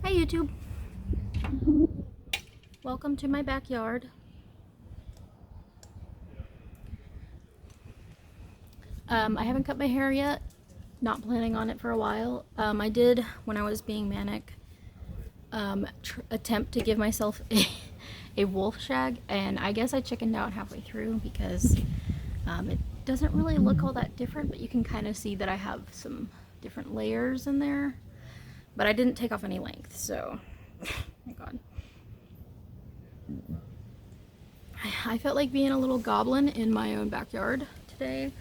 Hi YouTube, welcome to my backyard. I haven't cut my hair yet, not planning on it for a while. I did, when I was being manic, attempt to give myself a wolf shag, and I guess I chickened out halfway through because it doesn't really look all that different, but you can kind of see that I have some different layers in there. But I didn't take off any length, so my god. I felt like being a little goblin in my own backyard today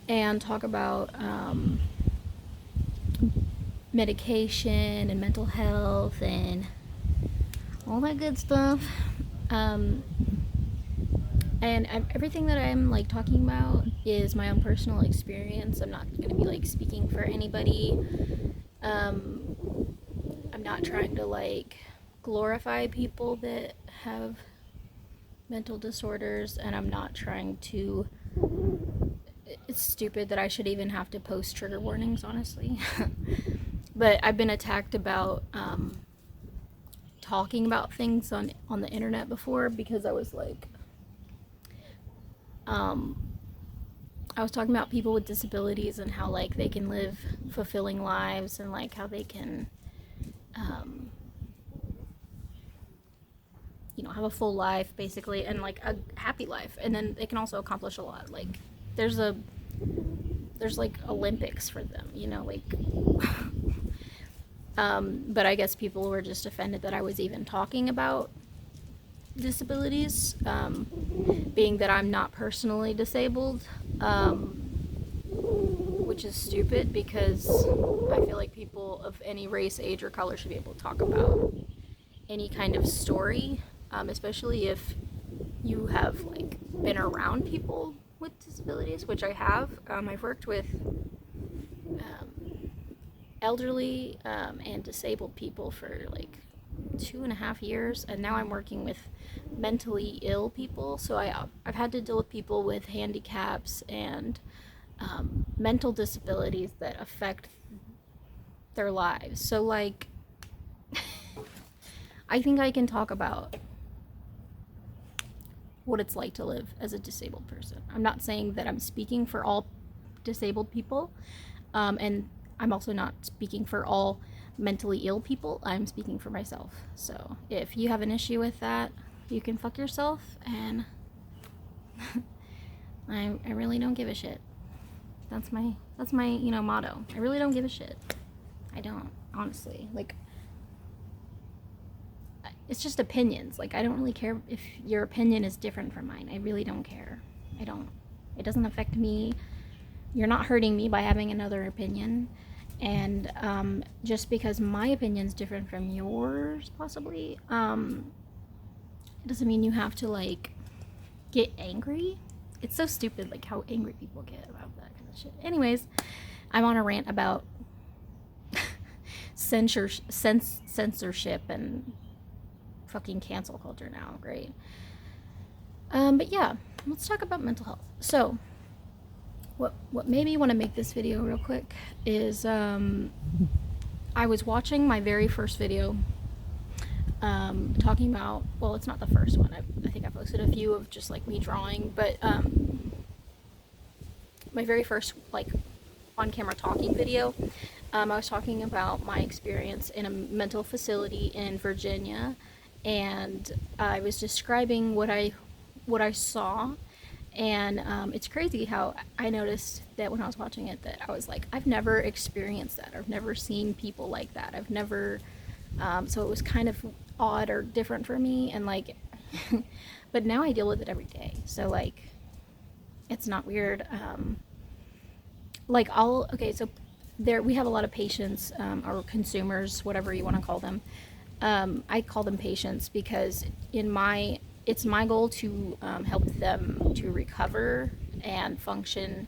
and talk about medication and mental health and all that good stuff. And everything that I'm like talking about is my own personal experience. I'm not going to be like speaking for anybody. I'm not trying to like glorify people that have mental disorders, and I'm not trying to. It's stupid that I should even have to post trigger warnings, honestly. But I've been attacked about talking about things on the internet before because I was like, I was talking about people with disabilities and how like they can live fulfilling lives and like how they can, have a full life basically and like a happy life, and then they can also accomplish a lot. Like there's like Olympics for them, like but I guess people were just offended that I was even talking about disabilities, being that I'm not personally disabled, which is stupid because I feel like people of any race, age, or color should be able to talk about any kind of story, especially if you have like been around people with disabilities, which I have. I've worked with elderly and disabled people for like 2.5 years, and now I'm working with mentally ill people. So I've had to deal with people with handicaps and mental disabilities that affect their lives. So like I think I can talk about what it's like to live as a disabled person. I'm not saying that I'm speaking for all disabled people, and I'm also not speaking for all mentally ill people. I'm speaking for myself. So if you have an issue with that, you can fuck yourself, and I really don't give a shit. That's my motto. I really don't give a shit. I don't, honestly. Like, it's just opinions. Like, I don't really care if your opinion is different from mine. I really don't care. It doesn't affect me. You're not hurting me by having another opinion. And just because my opinion is different from yours, possibly, it doesn't mean you have to like get angry. It's so stupid, like how angry people get about that kind of shit. Anyways, I'm on a rant about censorship and fucking cancel culture now. Great. But yeah, let's talk about mental health. So what made me want to make this video real quick is I was watching my very first video talking about, well, it's not the first one. I think I posted a few of just like me drawing, but my very first like on camera talking video, I was talking about my experience in a mental facility in Virginia, and I was describing what I saw. And it's crazy how I noticed that when I was watching it that I was like, I've never experienced that. I've never seen people like that. I've never, so it was kind of odd or different for me. And like, but now I deal with it every day. So like, it's not weird. Like so there, we have a lot of patients, or consumers, whatever you want to call them. I call them patients because it's my goal to help them to recover and function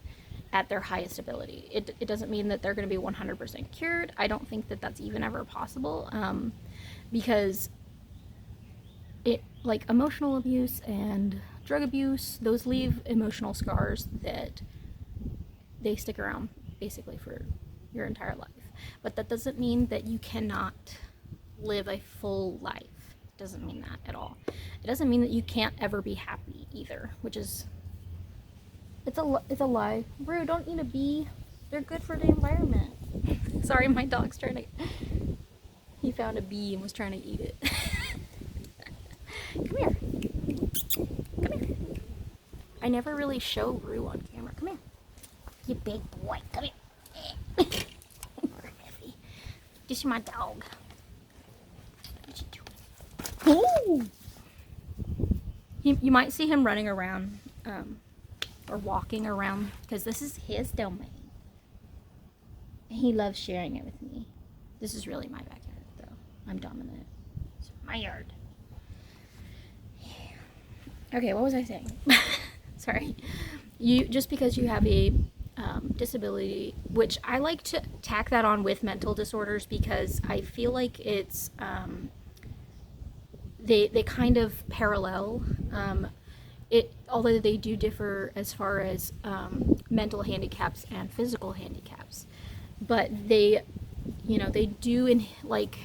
at their highest ability. It doesn't mean that they're going to be 100% cured. I don't think that that's even ever possible, because like emotional abuse and drug abuse, those leave emotional scars that they stick around basically for your entire life. But that doesn't mean that you cannot live a full life. It doesn't mean that at all. It doesn't mean that you can't ever be happy either, which is, it's a lie. Rue, don't eat a bee. They're good for the environment. Sorry, my dog's trying to, he found a bee and was trying to eat it. Come here. Come here. I never really show Rue on camera. Come here. You big boy. Come here. This is my dog. What you doing? Ooh! You might see him running around, or walking around, because this is his domain. And he loves sharing it with me. This is really my backyard, though. I'm dominant. It's my yard. Yeah. Okay, what was I saying? Sorry. Just because you have a disability, which I like to tack that on with mental disorders, because I feel like it's they kind of parallel, although they do differ as far as mental handicaps and physical handicaps, but they do like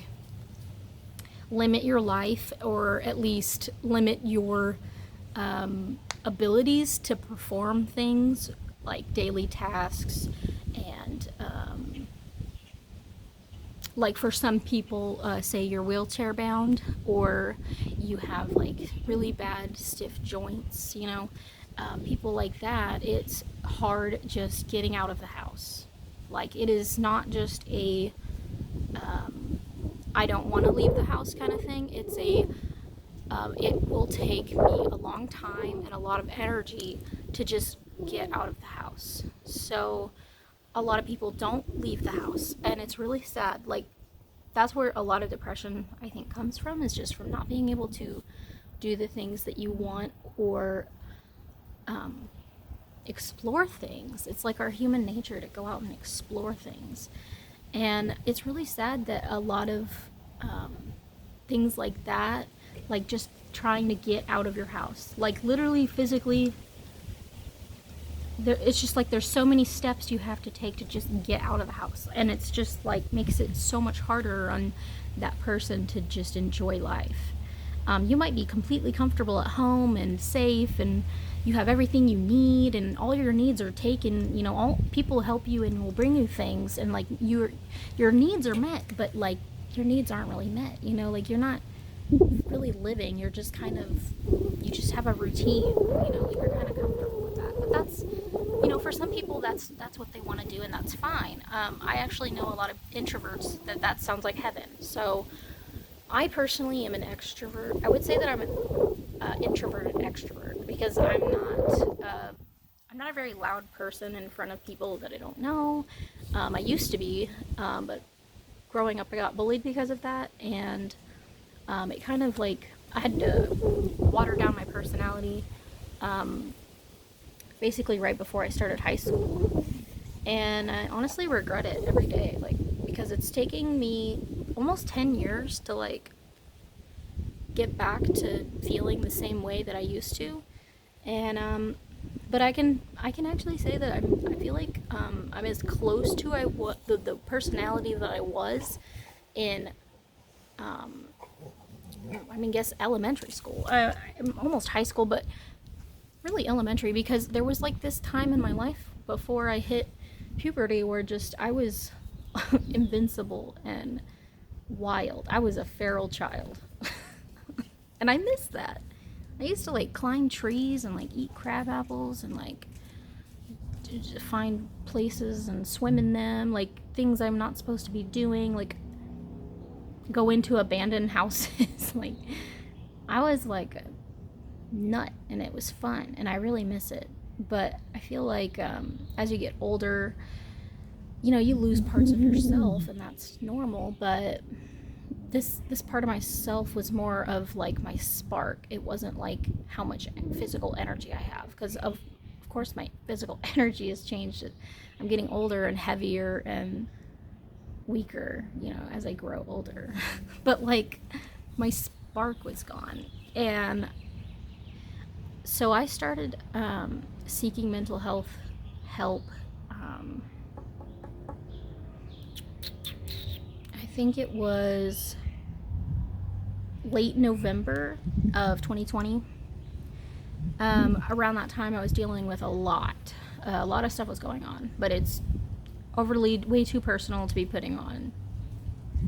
limit your life, or at least limit your abilities to perform things like daily tasks, and like for some people, say you're wheelchair bound, or you have like really bad stiff joints, people like that, it's hard just getting out of the house. Like, it is not just a I don't want to leave the house kind of thing. It's a it will take me a long time and a lot of energy to just get out of the house. So a lot of people don't leave the house, and it's really sad. Like, that's where a lot of depression, I think, comes from, is just from not being able to do the things that you want, or explore things. It's like our human nature to go out and explore things. And it's really sad that a lot of things like that, like just trying to get out of your house, like literally physically, it's just like there's so many steps you have to take to just get out of the house, and it's just like makes it so much harder on that person to just enjoy life. You might be completely comfortable at home and safe, and you have everything you need, and all your needs are taken, all people help you and will bring you things, and like your needs are met, but like your needs aren't really met, like you're not really living. You're just kind of, you just have a routine, like you're kind of comfortable with that. But that's, for some people that's what they want to do, and that's fine. I actually know a lot of introverts that sounds like heaven. So I personally am an extrovert. I would say that I'm an introverted extrovert, because I'm not a very loud person in front of people that I don't know. I used to be, but growing up I got bullied because of that, and it kind of like, I had to water down my personality basically right before I started high school, and I honestly regret it every day, like, because it's taking me almost 10 years to like get back to feeling the same way that I used to. And but I can actually say that I feel like I'm as close to the personality that I was in guess elementary school, almost high school, but really elementary, because there was like this time in my life before I hit puberty where just I was invincible and wild. I was a feral child. And I miss that. I used to like climb trees and like eat crab apples and like find places and swim in them, like things I'm not supposed to be doing, like go into abandoned houses. Like, I was like a nut, and it was fun, and I really miss it. But I feel like as you get older, you lose parts of yourself, and that's normal. But this part of myself was more of like my spark. It wasn't like how much physical energy I have, because of course my physical energy has changed. I'm getting older and heavier and weaker, as I grow older. But like, my spark was gone, and so I started seeking mental health help. I think it was late November of 2020. Around that time, I was dealing with a lot of stuff was going on, but it's overly way too personal to be putting on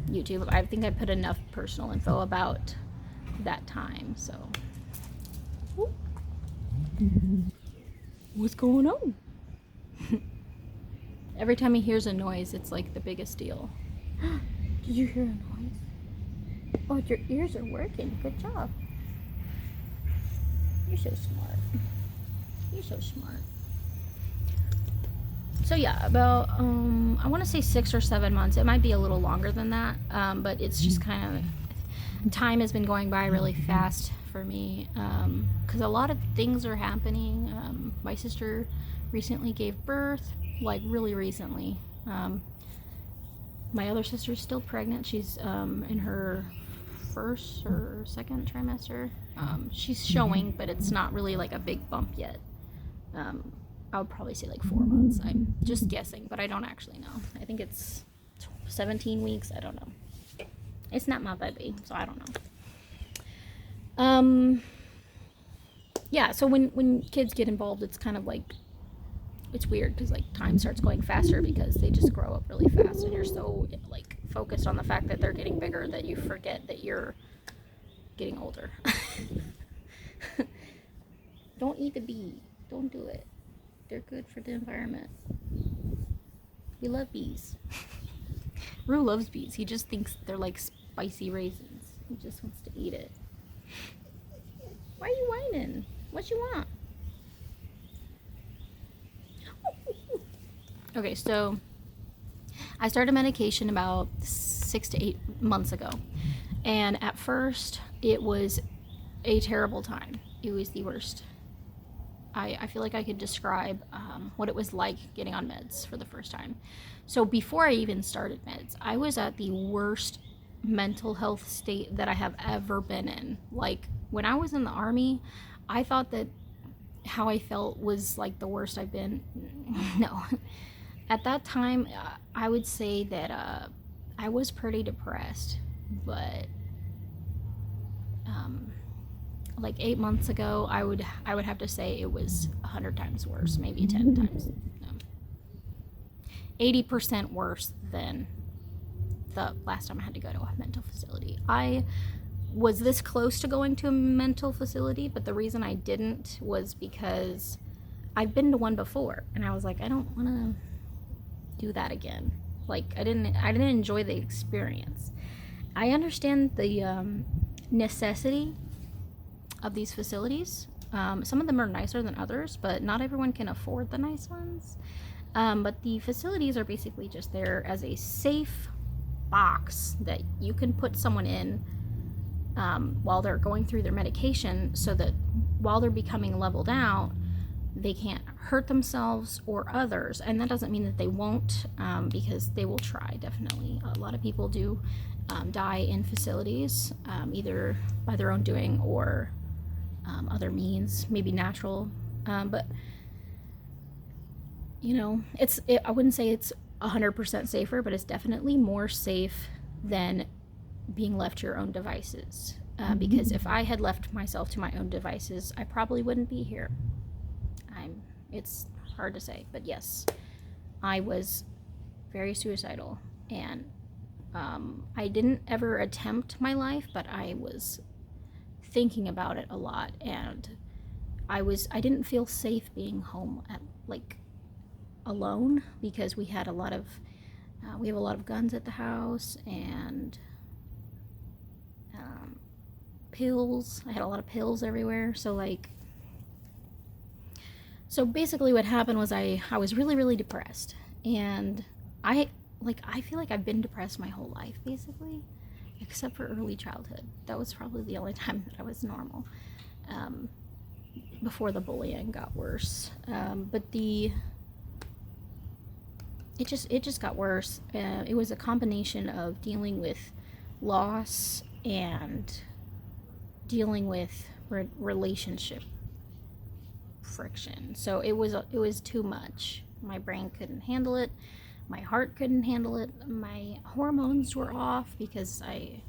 YouTube. I think I put enough personal info about that time. So, what's going on? Every time he hears a noise, it's like the biggest deal. Did you hear a noise? Oh, your ears are working. Good job. You're so smart. You're so smart. So yeah, about I want to say 6 or 7 months. It might be a little longer than that, but it's just kind of, time has been going by really fast for me, because a lot of things are happening. My sister recently gave birth, like really recently. My other sister's still pregnant. She's in her first or second trimester. She's showing, but it's not really like a big bump yet. I would probably say like 4 months. I'm just guessing, but I don't actually know. I think it's 17 weeks. I don't know. It's not my baby, so I don't know. Yeah, so when kids get involved, it's kind of like, it's weird because like time starts going faster because they just grow up really fast, and you're so like focused on the fact that they're getting bigger that you forget that you're getting older. Don't eat the bee. Don't do it. They're good for the environment. We love bees. Rue loves bees. He just thinks they're like spicy raisins. He just wants to eat it. Why are you whining? What you want? Okay, so I started medication about 6 to 8 months ago. And at first, it was a terrible time. It was the worst. I feel like I could describe what it was like getting on meds for the first time. So before I even started meds, I was at the worst mental health state that I have ever been in. Like, when I was in the Army, I thought that how I felt was like the worst I've been. No. At that time, I would say that I was pretty depressed, but like 8 months ago, I would have to say it was 100 times worse, maybe 10 times, 80% worse than the last time I had to go to a mental facility. I was this close to going to a mental facility, but the reason I didn't was because I've been to one before, and I was like, I don't want to do that again. Like, I didn't enjoy the experience. I understand the necessity of these facilities. Some of them are nicer than others, but not everyone can afford the nice ones. But the facilities are basically just there as a safe box that you can put someone in while they're going through their medication, so that while they're becoming leveled out, they can't hurt themselves or others. And that doesn't mean that they won't, because they will try, definitely. A lot of people do die in facilities, either by their own doing or other means, maybe natural. But, you know, I wouldn't say it's 100% safer, but it's definitely more safe than being left to your own devices. Because if I had left myself to my own devices, I probably wouldn't be here. It's hard to say, but yes, I was very suicidal, and I didn't ever attempt my life, but I was thinking about it a lot, and I didn't feel safe being home at like alone, because we have a lot of guns at the house, and pills. I had a lot of pills everywhere, so basically what happened was I was really, really depressed, and I feel like I've been depressed my whole life, basically, except for early childhood. That was probably the only time that I was normal, before the bullying got worse. But it just got worse. It was a combination of dealing with loss and dealing with relationship friction. So it was too much. My brain couldn't handle it. My heart couldn't handle it. My hormones were off because I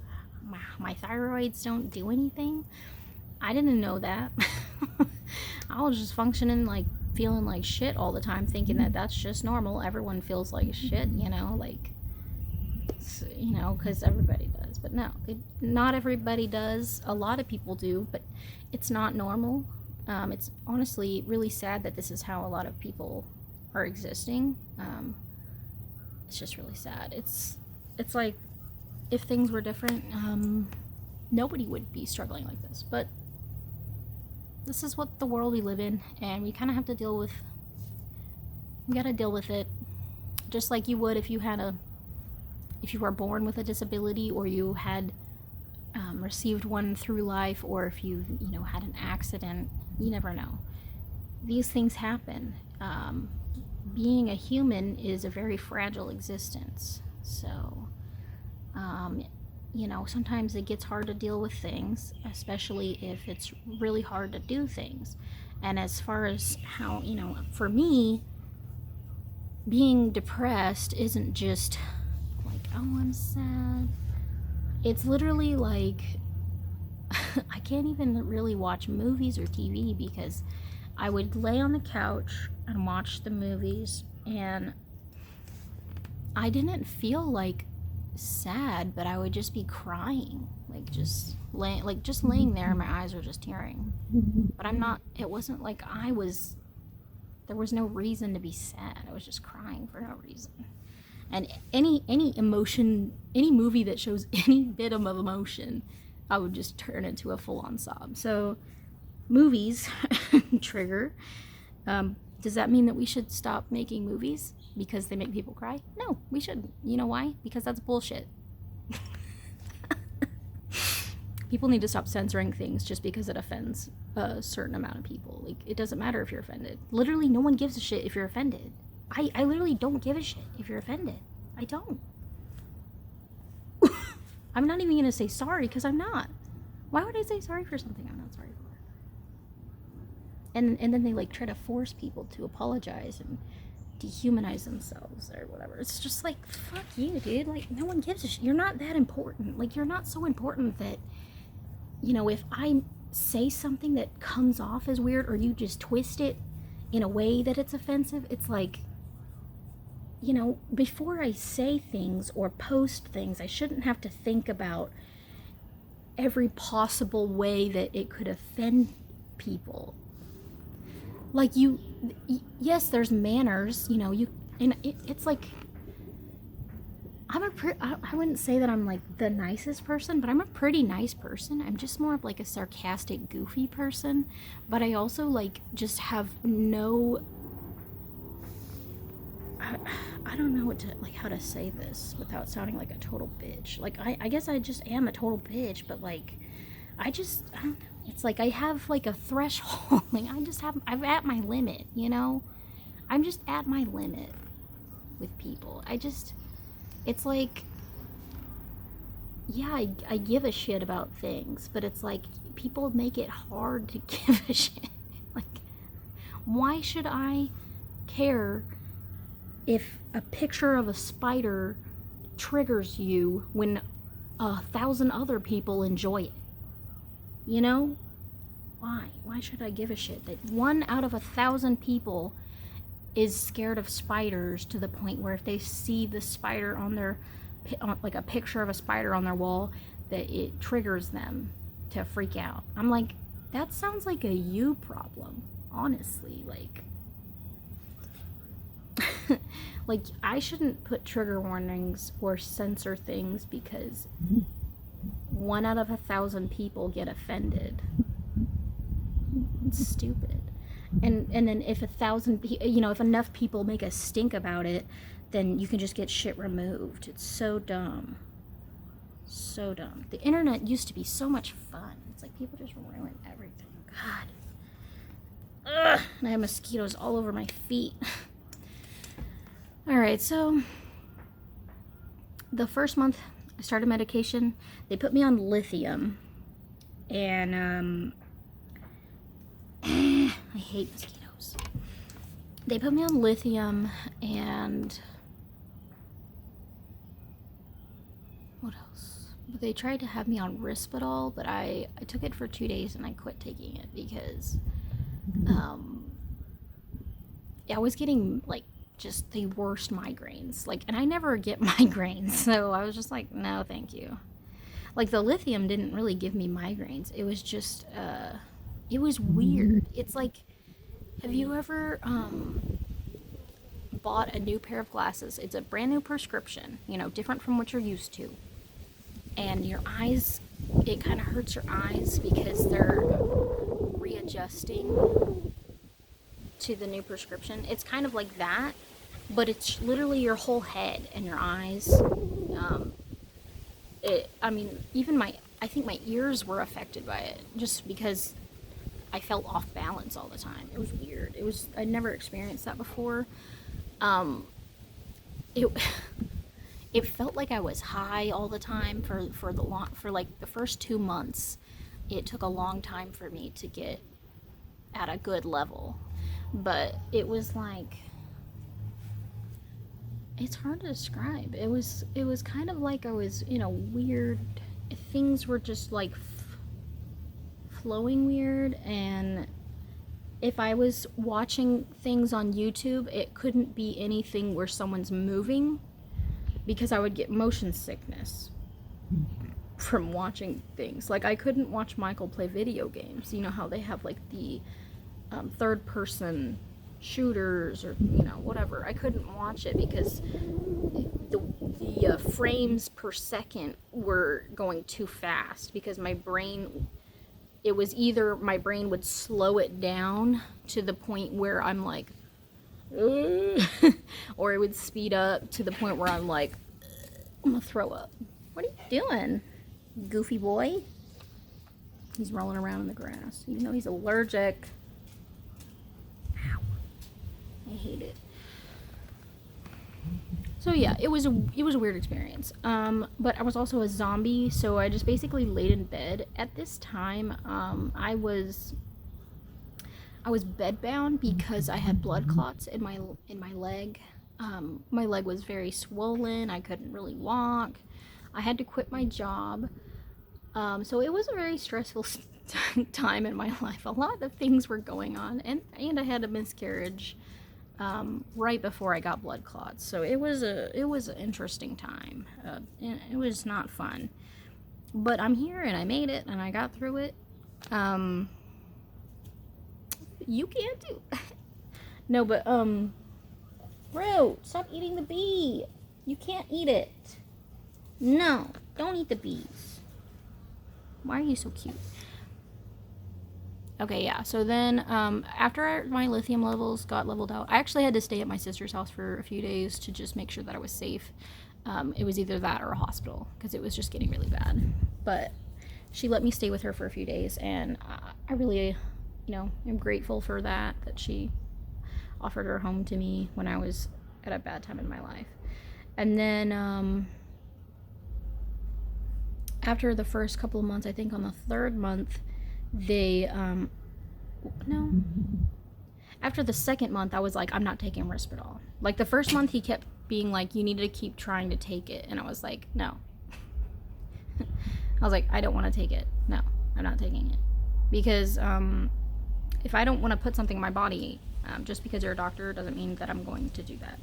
my thyroids don't do anything. I didn't know that. I was just functioning like feeling like shit all the time, thinking that that's just normal. Everyone feels like shit, you know, like, you know, because everybody does. But no, not everybody does. A lot of people do, but it's not normal. It's honestly really sad that this is how a lot of people are existing. It's just really sad. It's like if things were different, nobody would be struggling like this. But this is what the world we live in, and we kind of have to deal with. We gotta deal with it, just like you would if you were born with a disability, or you had received one through life, or if you had an accident. You never know. These things happen. Being a human is a very fragile existence. So, sometimes it gets hard to deal with things, especially if it's really hard to do things. And as far as how, for me, being depressed isn't just like, oh, I'm sad. It's literally like, I can't even really watch movies or TV because I would lay on the couch and watch the movies, and I didn't feel like sad, but I would just be crying, just laying there, and my eyes are just tearing. But it wasn't like there was no reason to be sad. I was just crying for no reason. And any emotion, any movie that shows any bit of emotion, I would just turn into a full-on sob. So movies trigger. Does that mean that we should stop making movies because they make people cry? No, we shouldn't. You know why? Because that's bullshit. People need to stop censoring things just because it offends a certain amount of people. Like, it doesn't matter if you're offended. Literally, no one gives a shit if you're offended. I literally don't give a shit if you're offended. I don't. I'm not even gonna say sorry because I'm not. Why would I say sorry for something I'm not sorry for? And then they try to force people to apologize and dehumanize themselves or whatever. It's just like, fuck you, dude. No one gives a shit. You're not that important. You're not so important that, if I say something that comes off as weird, or you just twist it in a way that it's offensive, it's like, before I say things or post things, I shouldn't have to think about every possible way that it could offend people. Yes, there's manners, and it's like, I wouldn't say that I'm the nicest person, but I'm a pretty nice person. I'm just more of a sarcastic, goofy person, but I also just have no, I don't know how to say this without sounding like a total bitch. I guess I just am a total bitch, but I don't know. It's I have a threshold. I'm at my limit, I'm just at my limit with people. It's yeah, I give a shit about things, but it's people make it hard to give a shit. Why should I care if a picture of a spider triggers you when 1,000 other people enjoy it? Why should I give a shit that 1 out of 1,000 people is scared of spiders to the point where if they see the spider on their, a picture of a spider on their wall, that it triggers them to freak out? I'm that sounds like a you problem, honestly. I shouldn't put trigger warnings or censor things because 1 out of 1,000 people get offended. It's stupid. And then if 1,000, if enough people make a stink about it, then you can just get shit removed. It's so dumb. So dumb. The internet used to be so much fun. It's people just ruin everything. God. Ugh. And I have mosquitoes all over my feet. Alright, so the first month I started medication. They put me on lithium. And, I hate mosquitoes. They put me on lithium, and what else? But they tried to have me on Risperdal, but I took it for 2 days and I quit taking it because I was getting like just the worst migraines. Like, and I never get migraines, so I was just like, no, thank you. Like, the lithium didn't really give me migraines. It was just, it was weird. It's like, have you ever bought a new pair of glasses? It's a brand new prescription, you know, different from what you're used to. And your eyes, it kind of hurts your eyes because they're readjusting to the new prescription. It's kind of like that, but it's literally your whole head and your eyes. I mean, even I think my ears were affected by it just because I felt off balance all the time. It was weird. I'd never experienced that before. It it felt like I was high all the time for like the first 2 months. It took a long time for me to get at a good level, but it was like, it's hard to describe. It was kind of like I was, weird. Things were just like flowing weird, and if I was watching things on YouTube, it couldn't be anything where someone's moving because I would get motion sickness from watching things. Like, I couldn't watch Michael play video games. You know how they have like the third person shooters or whatever. I couldn't watch it because the frames per second were going too fast, because my brain, it was either my brain would slow it down to the point where I'm like or it would speed up to the point where I'm like, I'm gonna throw up. What are you doing, goofy boy? He's rolling around in the grass even though he's allergic. Ow. I hate it. So yeah, it was a weird experience. But I was also a zombie, so I just basically laid in bed. At this time, I was bedbound because I had blood clots in my leg. My leg was very swollen. I couldn't really walk. I had to quit my job. So it was a very stressful time in my life. A lot of things were going on, and I had a miscarriage right before I got blood clots. So it was an interesting time. It was not fun, but I'm here and I made it and I got through it. You can too. No, but bro, stop eating the bee. You can't eat it. No, don't eat the bees. Why are you so cute? Okay, yeah, so then after my lithium levels got leveled out, I actually had to stay at my sister's house for a few days to just make sure that I was safe. It was either that or a hospital because it was just getting really bad. But she let me stay with her for a few days, and I really, am grateful for that she offered her home to me when I was at a bad time in my life. And then after the first couple of months, I think on the third month, after the second month, I was like, I'm not taking Risperdal. Like, the first month, he kept being like, you need to keep trying to take it. And I was like, no. I was like, I don't want to take it. No, I'm not taking it. Because if I don't want to put something in my body, just because you're a doctor doesn't mean that I'm going to do that.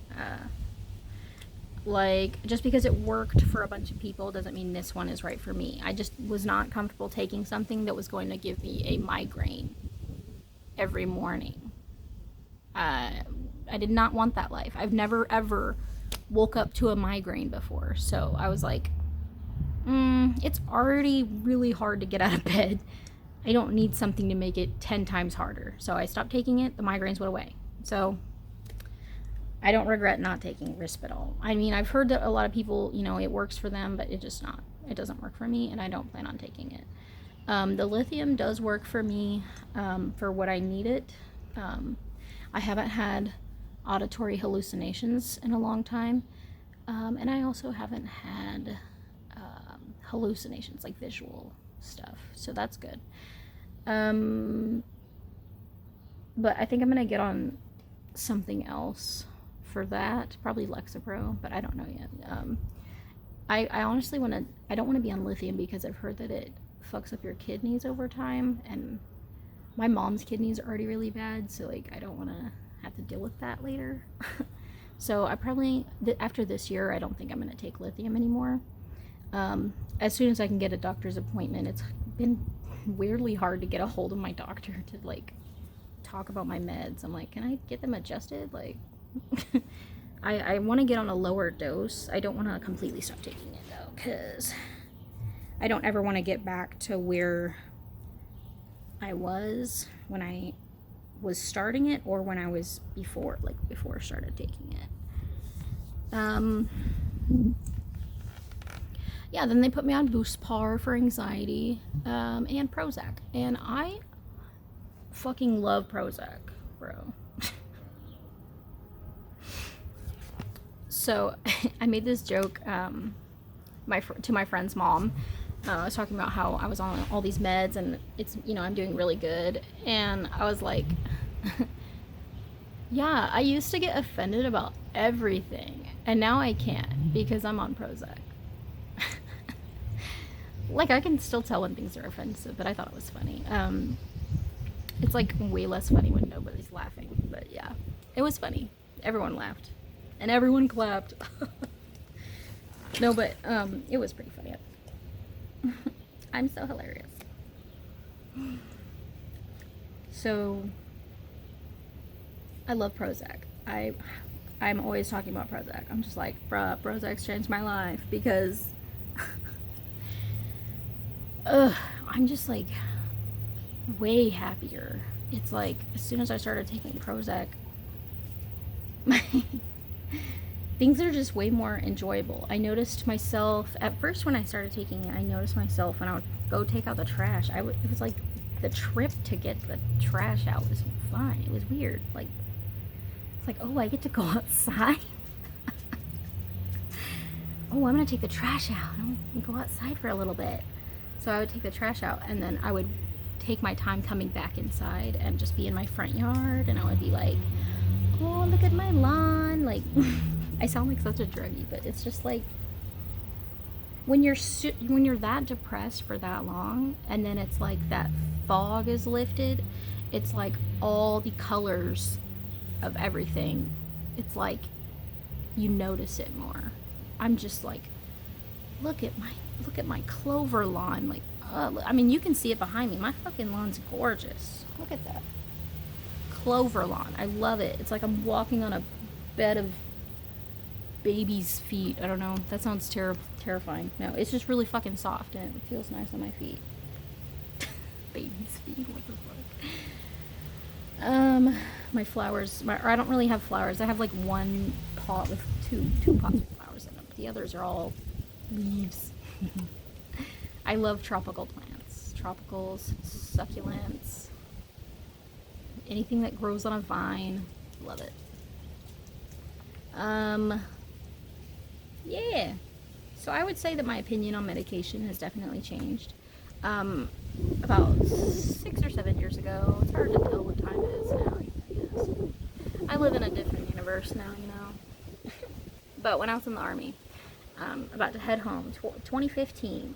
Just because it worked for a bunch of people doesn't mean this one is right for me. I just was not comfortable taking something that was going to give me a migraine every morning. I did not want that life. I've never ever woke up to a migraine before. So I was like, it's already really hard to get out of bed. I don't need something to make it 10 times harder. So I stopped taking it. The migraines went away. So I don't regret not taking Risperdal. I mean, I've heard that a lot of people, it works for them, but it doesn't work for me, and I don't plan on taking it. The lithium does work for me for what I need it. I haven't had auditory hallucinations in a long time, and I also haven't had hallucinations, like visual stuff, so that's good. But I think I'm gonna get on something else for that, probably Lexapro, but I don't know yet. I honestly want to, I don't want to be on lithium because I've heard that it fucks up your kidneys over time, and my mom's kidneys are already really bad, so like I don't want to have to deal with that later. So I probably, after this year, I don't think I'm going to take lithium anymore. As soon as I can get a doctor's appointment. It's been weirdly hard to get a hold of my doctor to like talk about my meds. I'm like, can I get them adjusted? Like, I want to get on a lower dose. I don't want to completely stop taking it though, because I don't ever want to get back to where I was when I was starting it, or when I was before I started taking it. Yeah, then they put me on Buspar for anxiety, and Prozac, and I fucking love Prozac, bro. So I made this joke to my friend's mom. I was talking about how I was on all these meds and it's, I'm doing really good. And I was like, yeah, I used to get offended about everything. And now I can't because I'm on Prozac. Like, I can still tell when things are offensive, but I thought it was funny. It's like way less funny when nobody's laughing. But yeah, it was funny. Everyone laughed. And everyone clapped. No, but it was pretty funny. I'm so hilarious. So I love Prozac. I'm always talking about Prozac. I'm just like, bruh, Prozac's changed my life because I'm just like way happier. It's like as soon as I started taking Prozac, things are just way more enjoyable. I noticed myself at first when I started taking it. I noticed myself when I would go take out the trash. It was like the trip to get the trash out was fun. It was weird. Like, it's like, oh, I get to go outside. Oh, I'm gonna take the trash out. I'm gonna go outside for a little bit. So I would take the trash out, and then I would take my time coming back inside and just be in my front yard, and I would be like, oh, look at my lawn. Like, I sound like such a druggie, but it's just like when you're that depressed for that long, and then it's like that fog is lifted. It's like all the colors of everything. It's like you notice it more. I'm just like, look at my clover lawn. Like, I mean, you can see it behind me. My fucking lawn's gorgeous. Look at that clover lawn. I love it. It's like I'm walking on a bed of baby's feet. I don't know. That sounds terrifying. No, it's just really fucking soft and it feels nice on my feet. Baby's feet. What the fuck? My flowers. I don't really have flowers. I have like one pot with two pots with flowers in them. The others are all leaves. I love tropical plants. Tropicals, succulents, anything that grows on a vine. Love it. Yeah. So I would say that my opinion on medication has definitely changed. About 6 or 7 years ago. It's hard to tell what time it is now, I guess. I live in a different universe now, But when I was in the Army, about to head home, 2015,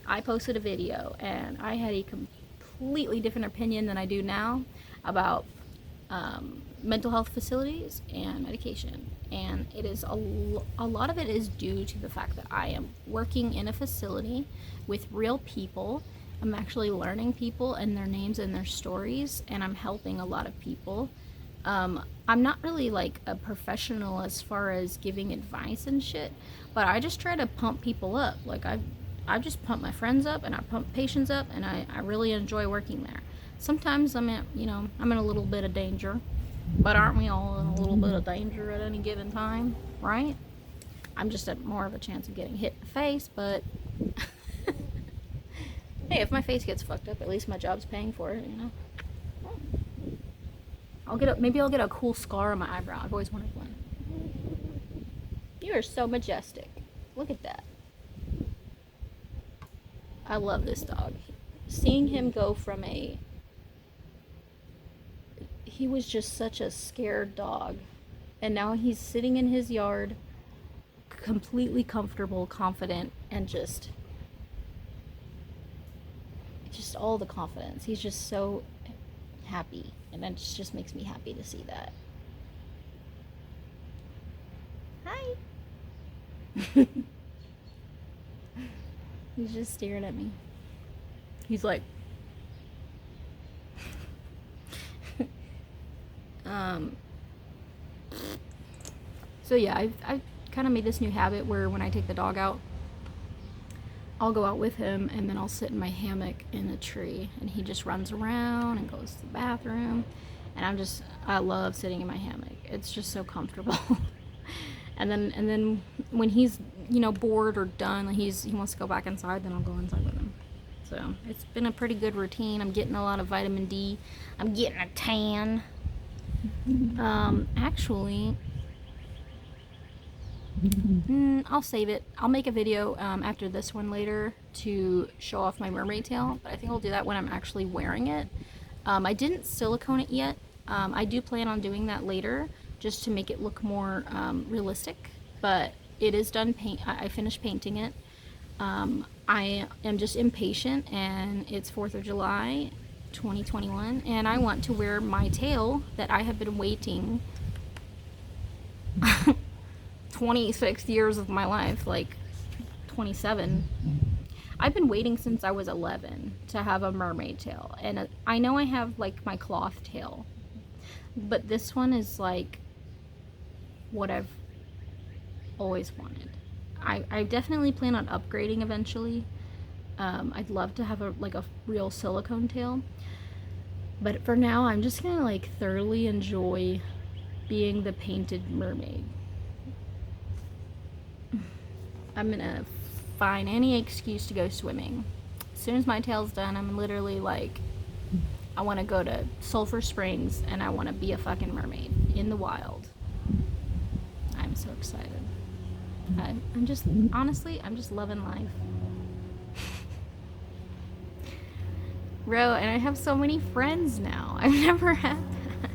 I posted a video, and I had a completely different opinion than I do now about mental health facilities and medication. And it is a lot of it is due to the fact that I am working in a facility with real people. I'm actually learning people and their names and their stories, and I'm helping a lot of people. I'm not really like a professional as far as giving advice and shit, but I just try to pump people up. Like, I just pump my friends up and I pump patients up, and I really enjoy working there. Sometimes I'm in a little bit of danger, but aren't we all in a little bit of danger at any given time, right? I'm just at more of a chance of getting hit in the face, but hey, if my face gets fucked up, at least my job's paying for it, Maybe I'll get a cool scar on my eyebrow. I've always wanted one. You are so majestic. Look at that. I love this dog. Seeing him go from he was just such a scared dog, and now he's sitting in his yard completely comfortable, confident, and just all the confidence. He's just so happy, and it just makes me happy to see that. Hi. He's just staring at me. He's like, so yeah, I've kind of made this new habit where when I take the dog out, I'll go out with him, and then I'll sit in my hammock in a tree, and he just runs around and goes to the bathroom, and I love sitting in my hammock. It's just so comfortable. and then when he's, you know, bored or done, he wants to go back inside, then I'll go inside with him. So it's been a pretty good routine. I'm getting a lot of vitamin D. I'm getting a tan. Actually, I'll save it. I'll make a video after this one later to show off my mermaid tail, but I think I'll do that when I'm actually wearing it. I didn't silicone it yet. I do plan on doing that later just to make it look more realistic, but it is done. I finished painting it. I am just impatient, and it's 4th of July 2021, and I want to wear my tail that I have been waiting 26 years of my life, like 27. I've been waiting since I was 11 to have a mermaid tail, and I know I have like my cloth tail, but this one is like what I've always wanted. I definitely plan on upgrading eventually. I'd love to have a real silicone tail, but for now I'm just gonna like thoroughly enjoy being the painted mermaid. I'm gonna find any excuse to go swimming. As soon as my tail's done, I'm literally like, I want to go to Sulphur Springs and I want to be a fucking mermaid in the wild. I'm so excited. I'm just, honestly, I'm just loving life. Bro, and I have so many friends now. I've never had that.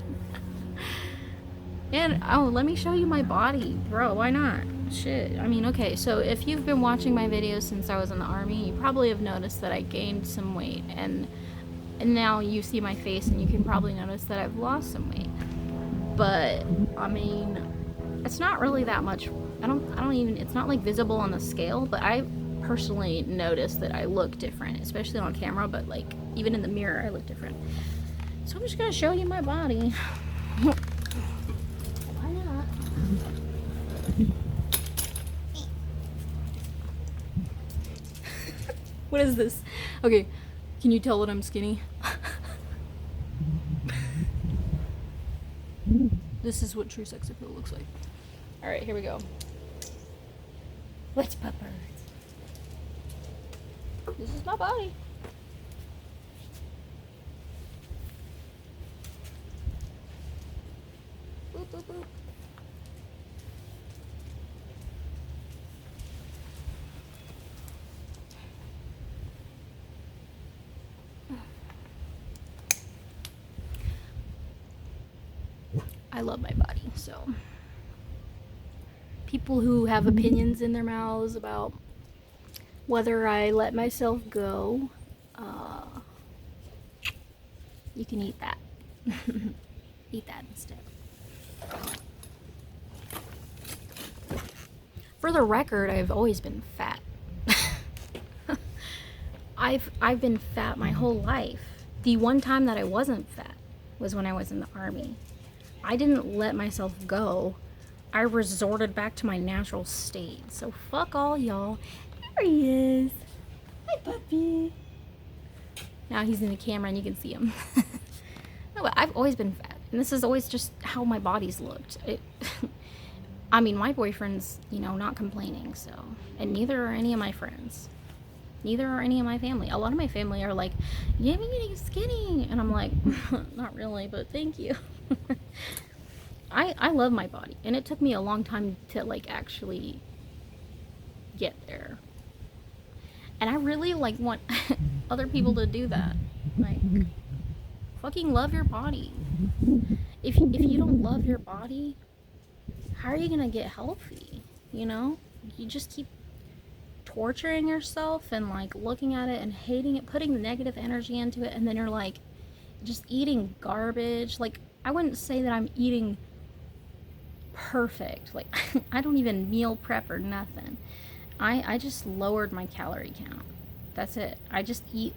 And, oh, let me show you my body. Bro, why not? Shit. I mean, okay, so if you've been watching my videos since I was in the army, you probably have noticed that I gained some weight, and now you see my face and you can probably notice that I've lost some weight. But I mean, it's not really that much. I don't even, it's not like visible on the scale, but I personally noticed that I look different, especially on camera, but like even in the mirror I look different. So I'm just gonna show you my body. Why not? What is this? Okay, can you tell that I'm skinny? This is what true sex appeal looks like. Alright, here we go. Let's puppers. This is my body. Boop, boop, boop. I love my body, so people who have opinions in their mouths about whether I let myself go, you can eat that. Eat that instead. For the record, I've always been fat. I've been fat my whole life. The one time that I wasn't fat was when I was in the army. I didn't let myself go. I resorted back to my natural state. So fuck all y'all. There he is. Hi, puppy. Now he's in the camera and you can see him. No, but I've always been fat. And this is always just how my body's looked. I mean, my boyfriend's, you know, not complaining, so. And neither are any of my friends. Neither are any of my family. A lot of my family are like, yeah, you're getting skinny. And I'm like, not really, but thank you. I love my body. And it took me a long time to, like, actually get there. And I really, like, want other people to do that. Like, fucking love your body. If you don't love your body, how are you gonna get healthy, you know? you just keep torturing yourself and like looking at it and hating it, putting negative energy into it, and then you're like just eating garbage. Like, I wouldn't say that I'm eating perfect. Like, I don't even meal prep or nothing. I just lowered my calorie count. That's it. I just eat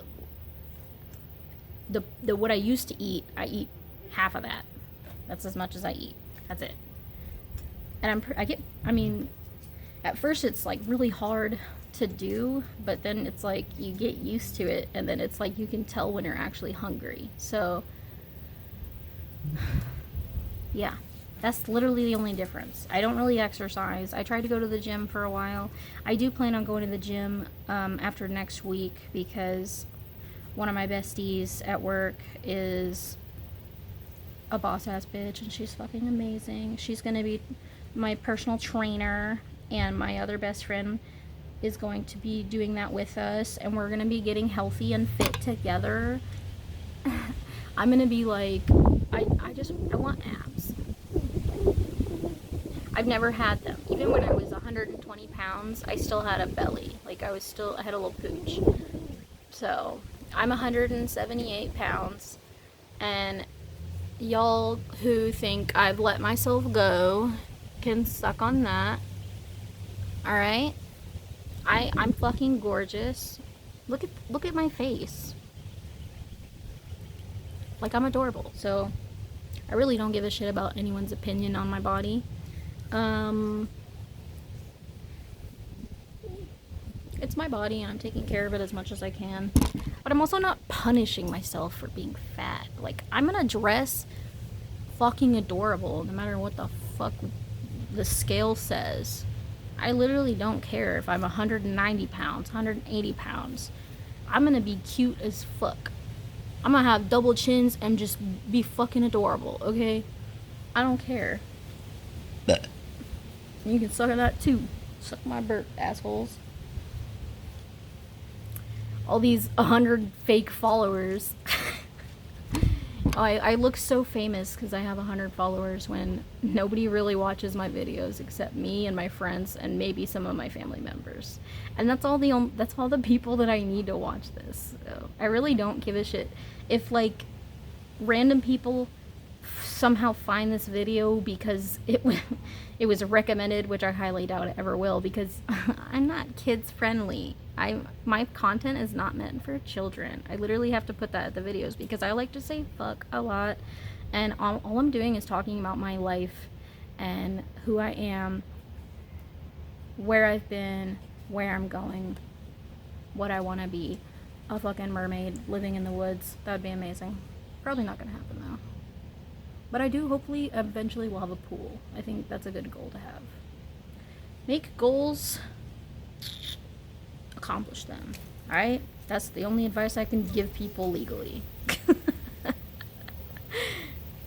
the what I used to eat. I eat half of that. That's as much as I eat. That's it. And I mean, at first it's like really hard to do, but then it's like you get used to it, and then it's like you can tell when you're actually hungry. So yeah, that's literally the only difference. I don't really exercise. I tried to go to the gym for a while. I do plan on going to the gym after next week, because one of my besties at work is a boss ass bitch, and she's fucking amazing. She's gonna be my personal trainer, and my other best friend is going to be doing that with us, and we're gonna be getting healthy and fit together. I'm gonna be like, I want abs. I've never had them. Even when I was 120 pounds, I still had a belly. Like, I had a little pooch. So I'm 178 pounds, and y'all who think I've let myself go can suck on that. Alright? I'm fucking gorgeous. Look at my face. Like, I'm adorable. So I really don't give a shit about anyone's opinion on my body. It's my body, and I'm taking care of it as much as I can. But I'm also not punishing myself for being fat. Like, I'm gonna dress fucking adorable no matter what the fuck the scale says. I literally don't care if I'm 190 pounds, 180 pounds. I'm gonna be cute as fuck. I'm gonna have double chins and just be fucking adorable, okay? I don't care. You can suck on that too. Suck my burp, assholes. All these 100 fake followers. I look so famous because I have 100 followers when nobody really watches my videos except me and my friends and maybe some of my family members. And that's all the people that I need to watch this. So I really don't give a shit if like random people somehow find this video because it was recommended, which I highly doubt it ever will, because I'm not kids friendly. My content is not meant for children. I literally have to put that at the videos because I like to say fuck a lot, and all I'm doing is talking about my life and who I am, where I've been, where I'm going, what I want to be. A fucking mermaid living in the woods. That would be amazing. Probably not gonna happen though. But I do hopefully eventually will have a pool. I think that's a good goal to have. Make goals, accomplish them. Alright? That's the only advice I can give people legally.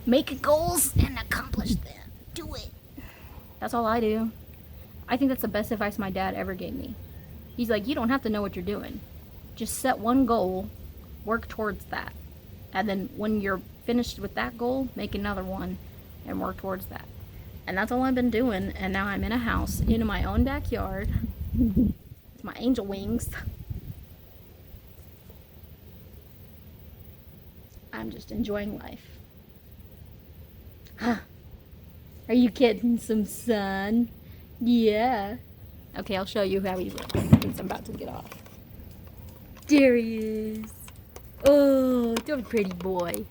Make goals and accomplish them. Do it. That's all I do. I think that's the best advice my dad ever gave me. He's like, you don't have to know what you're doing. Just set one goal, work towards that. And then when you're finished with that goal, make another one and work towards that. And that's all I've been doing. And now I'm in a house in my own backyard with my angel wings. I'm just enjoying life. Are you getting some sun? Yeah. Okay, I'll show you how he looks since I'm about to get off. There he is. Oh, you're a pretty boy.